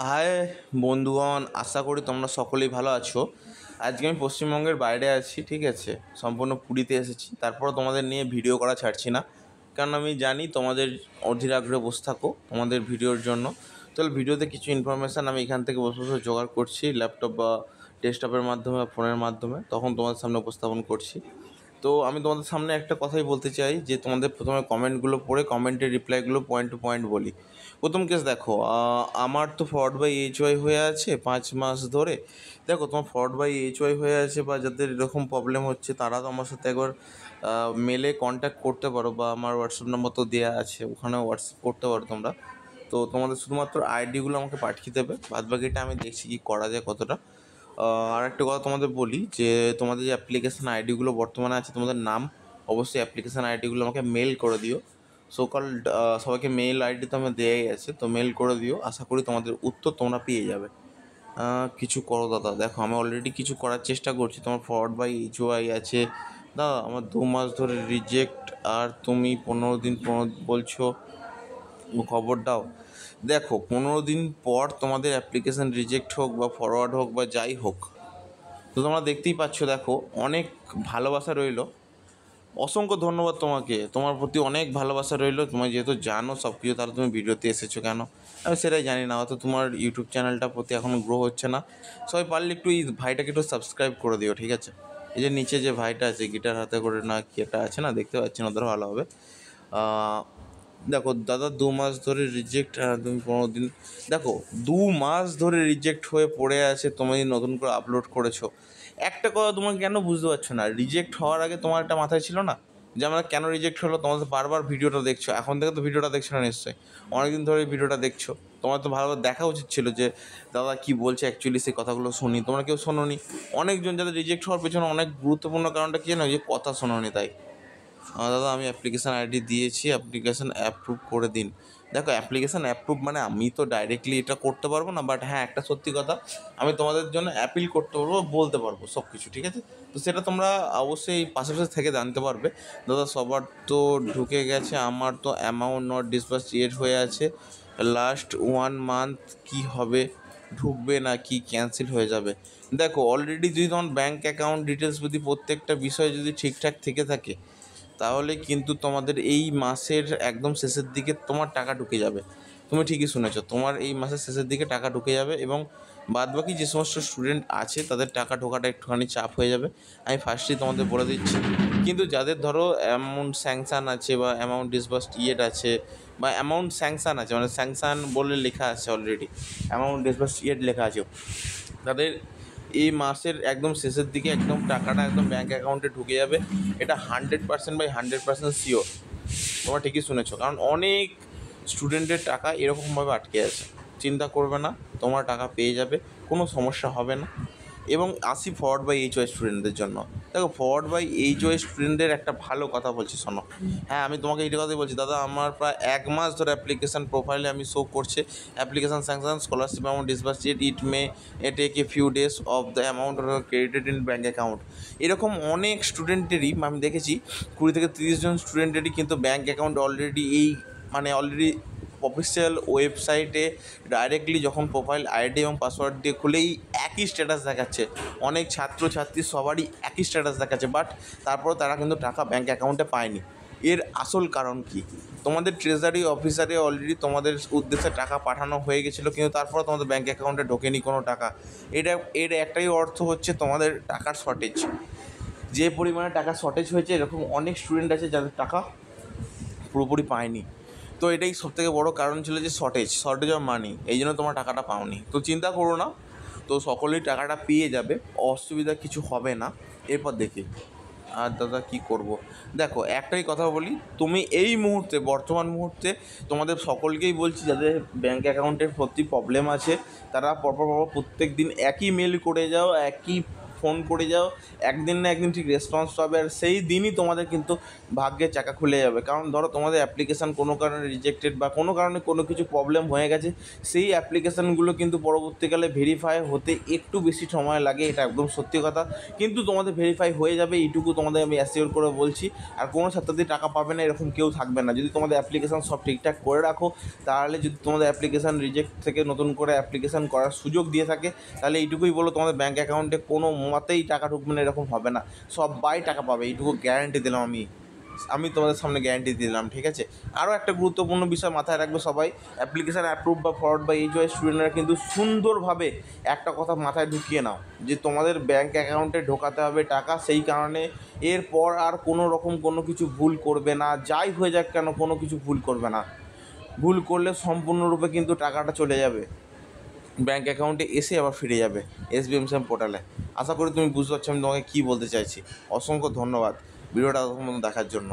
High বন্ধুগণ, আশা করি তোমরা সকলেই ভালো আছো। আজকে আমি পশ্চিমবঙ্গের বাইরে আছি, ঠিক আছে, সম্পূর্ণ পুরীতে এসেছি। তারপরও তোমাদের নিয়ে ভিডিও করা ছাড়ছি না, কারণ আমি জানি তোমাদের অধীর আগ্রহে বসে থাকো তোমাদের ভিডিওর জন্য। তাহলে ভিডিওতে কিছু ইনফরমেশান আমি এখান থেকে বসে বসে জোগাড় করছি, ল্যাপটপ বা ডেস্কটপের মাধ্যমে বা ফোনের মাধ্যমে, তখন তোমাদের সামনে উপস্থাপন করছি। তো আমি তোমাদের সামনে একটা কথাই বলতে চাই যে তোমাদের প্রথমে কমেন্টগুলো পড়ে কমেন্টের রিপ্লাইগুলো পয়েন্ট টু পয়েন্ট বলি। প্রথম কেস দেখো, আমার তো ফরওয়ার্ড বাই এইচওয়াই হয়ে আছে 5 মাস ধরে। দেখো, তোমার ফরওয়ার্ড বাই এইচওয়াই হয়ে আছে বা যাদের এরকম প্রবলেম হচ্ছে তারা তো আমার সাথে একবার মেলে কন্ট্যাক্ট করতে পারো, বা আমার হোয়াটসঅ্যাপ নাম্বার তো দেওয়া আছে, ওখানে হোয়াটসঅ্যাপ করতে পারো তোমরা। তো তোমাদের শুধুমাত্র আইডিগুলো আমাকে পাঠিয়ে দেবে, বাদবাকিটা আমি দেখছি কী করা যায় কতটা। আর একটা কথা তোমাদের বলি যে তোমাদের যে অ্যাপ্লিকেশান আইডিগুলো বর্তমানে আছে, তোমাদের নাম অবশ্যই অ্যাপ্লিকেশান আইডিগুলো আমাকে মেল করে দিও। সকাল সবাইকে মেল আইডি তো আমার দেওয়াই আছে, তো মেল করে দিও। আশা করি তোমাদের উত্তর তোমরা পেয়ে যাবে। কিছু করো দাদা। দেখো, আমি অলরেডি কিছু করার চেষ্টা করছি। তোমার ফরওয়ার্ড বাই এইচওয়াই আছে দাদা, আমার 2 মাস ধরে রিজেক্ট, আর তুমি 15 দিন বলছো, খবর দাও। দেখো, 15 দিন পর তোমাদের অ্যাপ্লিকেশান রিজেক্ট হোক বা ফরওয়ার্ড হোক বা যাই হোক, তো তোমরা দেখতেই পাচ্ছ। দেখো, অনেক ভালোবাসা রইলো, অসংখ্য ধন্যবাদ তোমাকে, তোমার প্রতি অনেক ভালোবাসা রইলো। তুমি যেহেতু জানো সব কিছু, তাহলে তুমি ভিডিওতে এসেছো কেন আমি সেটাই জানি না। হয়তো তোমার ইউটিউব চ্যানেলটার প্রতি এখনও গ্রো হচ্ছে না। সবাই পারলে একটু এই ভাইটাকে একটু সাবস্ক্রাইব করে দিও, ঠিক আছে। এই যে নিচে যে ভাইটা আছে গিটার হাতে করে, না কি একটা আছে না, দেখতে পাচ্ছি না, ওদের ভালো হবে। দেখো দাদা, 2 মাস ধরে রিজেক্ট, তুমি 15 দিন। দেখো, 2 মাস ধরে রিজেক্ট হয়ে পড়ে আছে, তুমি নতুন করে আপলোড করেছো। একটা কথা তোমাকে কেন বুঝতে পারছো না, রিজেক্ট হওয়ার আগে তোমার একটা মাথায় ছিল না যে আমরা কেন রিজেক্ট হলো? তোমাদের বারবার ভিডিওটা দেখছো, এখন থেকে তো ভিডিওটা দেখছো না নিশ্চয়ই, অনেকদিন ধরে ভিডিওটা দেখছো। তোমার তো ভালোভাবে দেখা উচিত ছিল যে দাদা কী বলছে অ্যাকচুয়ালি, সেই কথাগুলো শুনি। তোমরা কেউ শোনোনি। অনেকজন যাদের রিজেক্ট হওয়ার পেছনে অনেক গুরুত্বপূর্ণ কারণটা কী জানো, যে কথা শোনোনি। তাই দাদা, আমি অ্যাপ্লিকেশান আইডি দিয়েছি, অ্যাপ্লিকেশান অ্যাপ্রুভ করে দিন। দেখো, অ্যাপ্লিকেশান অ্যাপ্রুভ মানে আমি তো ডাইরেক্টলি এটা করতে পারবো না, বাট হ্যাঁ, একটা সত্যি কথা, আমি তোমাদের জন্য অ্যাপিল করতে পারবো, বলতে পারবো সব কিছু, ঠিক আছে। তো সেটা তোমরা অবশ্যই পাশে পাশে থেকে জানতে পারবে। দাদা, সবার তো ঢুকে গেছে, আমার তো অ্যামাউন্ট নট ডিসবার্স ইয়েট হয়ে আছে। লাস্ট 1 মান্থ কী হবে, ঢুকবে না কি ক্যান্সেল হয়ে যাবে? দেখো, অলরেডি যদি তোমার ব্যাঙ্ক অ্যাকাউন্ট ডিটেলস যদি প্রত্যেকটা বিষয় যদি ঠিকঠাক থেকে থাকে, তাহলে কিন্তু তোমাদের এই মাসের একদম শেষের দিকে তোমার টাকা ঢুকে যাবে। তুমি ঠিকই শুনেছো, তোমার এই মাসের শেষের দিকে টাকা ঢুকে যাবে, এবং বাদবাকি যে সমস্ত স্টুডেন্ট আছে তাদের টাকা ঢোকাটা একটুখানি চাপ হয়ে যাবে, আমি ফার্স্টেই তোমাদের বলে দিচ্ছি। কিন্তু যাদের ধরো অ্যামাউন্ট স্যাংশান আছে বা অ্যামাউন্ট ডিসবার্সড ইয়েট আছে বা অ্যামাউন্ট স্যাংশান আছে, মানে স্যাংশান বলে লেখা আছে অলরেডি, অ্যামাউন্ট ডিসবার্সড ইয়েট লেখা আছে, তাদের এই মাসের একদম শেষের দিকে একদম টাকাটা একদম ব্যাঙ্ক অ্যাকাউন্টে ঢুকে যাবে। এটা 100% শিওর। তোমরা ঠিকই শুনেছো, কারণ অনেক স্টুডেন্টের টাকা এরকমভাবে আটকে আছে। চিন্তা করবে না, তোমার টাকা পেয়ে যাবে, কোনো সমস্যা হবে না। এবং আসি ফরওয়ার্ড বাই এইচওয়াই স্টুডেন্টদের জন্য। দেখো, ফরওয়ার্ড বাই এইচওয়াই স্টুডেন্টদের একটা ভালো কথা বলছি, শোনো। হ্যাঁ, আমি তোমাকে এইটা কথাই বলছি দাদা, আমার প্রায় 1 মাস ধরে অ্যাপ্লিকেশান প্রোফাইলে আমি শো করছে application sanction scholarship amount disburse it may take a few days of the amount credited in bank account. এরকম অনেক স্টুডেন্টেরই আমি দেখেছি, 20 থেকে 30 জন স্টুডেন্টেরই কিন্তু bank account already already official ওয়েবসাইটে ডাইরেক্টলি যখন প্রোফাইল আইডি এবং পাসওয়ার্ড দিয়ে খুলেই একই স্ট্যাটাস দেখাচ্ছে। অনেক ছাত্রছাত্রী সবারই একই স্ট্যাটাস দেখাচ্ছে, বাট তারপরেও তারা কিন্তু টাকা ব্যাঙ্ক অ্যাকাউন্টে পায়নি। এর আসল কারণ কি? তোমাদের ট্রেজারি অফিসারে অলরেডি তোমাদের উদ্দেশ্যে টাকা পাঠানো হয়ে গেছিলো, কিন্তু তারপরে তোমাদের ব্যাঙ্ক অ্যাকাউন্টে ঢোকেনি কোনো টাকা। এর একটাই অর্থ হচ্ছে তোমাদের টাকার শর্টেজ। যে পরিমাণে টাকা শর্টেজ হয়েছে, এরকম অনেক স্টুডেন্ট আছে যাদের টাকা পুরোপুরি পায়নি। তো এটাই সবথেকে বড় কারণ ছিল যে শর্টেজ অফ মানি, এই জন্য তোমার টাকাটা পাওনি। তো চিন্তা করো না, তো সকলেই টাকাটা পেয়ে যাবে, অসুবিধা কিছু হবে না। এরপর দেখি আর দাদা কী করব। দেখো, একটাই কথা বলি, তুমি এই মুহূর্তে বর্তমান মুহূর্তে তোমাদের সকলকেই বলছি, যাদের ব্যাঙ্ক অ্যাকাউন্টের প্রতি প্রবলেম আছে, তারা পরপর প্রত্যেক দিন একই মেল করে যাও, একই ফোন করে যাও, একদিন না একদিন ঠিক রেসপন্স পাবে, আর সেই দিনই তোমাদের কিন্তু ভাগ্যের চাকা খুলে যাবে। কারণ ধরো তোমাদের অ্যাপ্লিকেশান কোনো কারণে রিজেক্টেড বা কোনো কারণে কোনো কিছু প্রবলেম হয়ে গেছে, সেই অ্যাপ্লিকেশানগুলো কিন্তু পরবর্তীকালে ভেরিফাই হতে একটু বেশি সময় লাগে, এটা একদম সত্যি কথা। কিন্তু তোমাদের ভেরিফাই হয়ে যাবে, এইটুকু তোমাদের আমি অ্যাসিওর করে বলছি। আর কোনো ছাত্রদের টাকা পাবে না এরকম কেউ থাকবে না যদি তোমাদের অ্যাপ্লিকেশান সব ঠিকঠাক করে রাখো। তাহলে যদি তোমাদের অ্যাপ্লিকেশান রিজেক্ট থেকে নতুন করে অ্যাপ্লিকেশান করার সুযোগ দিয়ে থাকে, তাহলে এইটুকুই বলো, তোমাদের ব্যাঙ্ক অ্যাকাউন্টে কোনো মতেই টাকা ঢুকবে না, এরকম হবে না। সবাই টাকা পাবে, এইটুকু গ্যারান্টি দিলাম আমি তোমাদের সামনে গ্যারান্টি দিলাম, ঠিক আছে? আরও একটা গুরুত্বপূর্ণ বিষয় মাথায় রাখবে সবাই, অ্যাপ্লিকেশান অ্যাপ্রুভ বা ফরওয়ার্ড বা এইচওয়াই স্টুডেন্টরা কিন্তু সুন্দরভাবে একটা কথা মাথায় ঢুকিয়ে নাও যে তোমাদের ব্যাঙ্ক অ্যাকাউন্টে ঢোকাতে হবে টাকা, সেই কারণে এরপর আর কোনো রকম কোনো কিছু ভুল করবে না, যাই হয়ে যাক কেন কোনো কিছু ভুল করবে না। ভুল করলে সম্পূর্ণরূপে কিন্তু টাকাটা চলে যাবে ব্যাঙ্ক অ্যাকাউন্টে, এসে আবার ফিরে যাবে SBM পোর্টালে। আশা করি তুমি বুঝতে পারছো আমি তোমাকে কী বলতে চাইছি। অসংখ্য ধন্যবাদ ভিডিওটা তখন দেখার জন্য।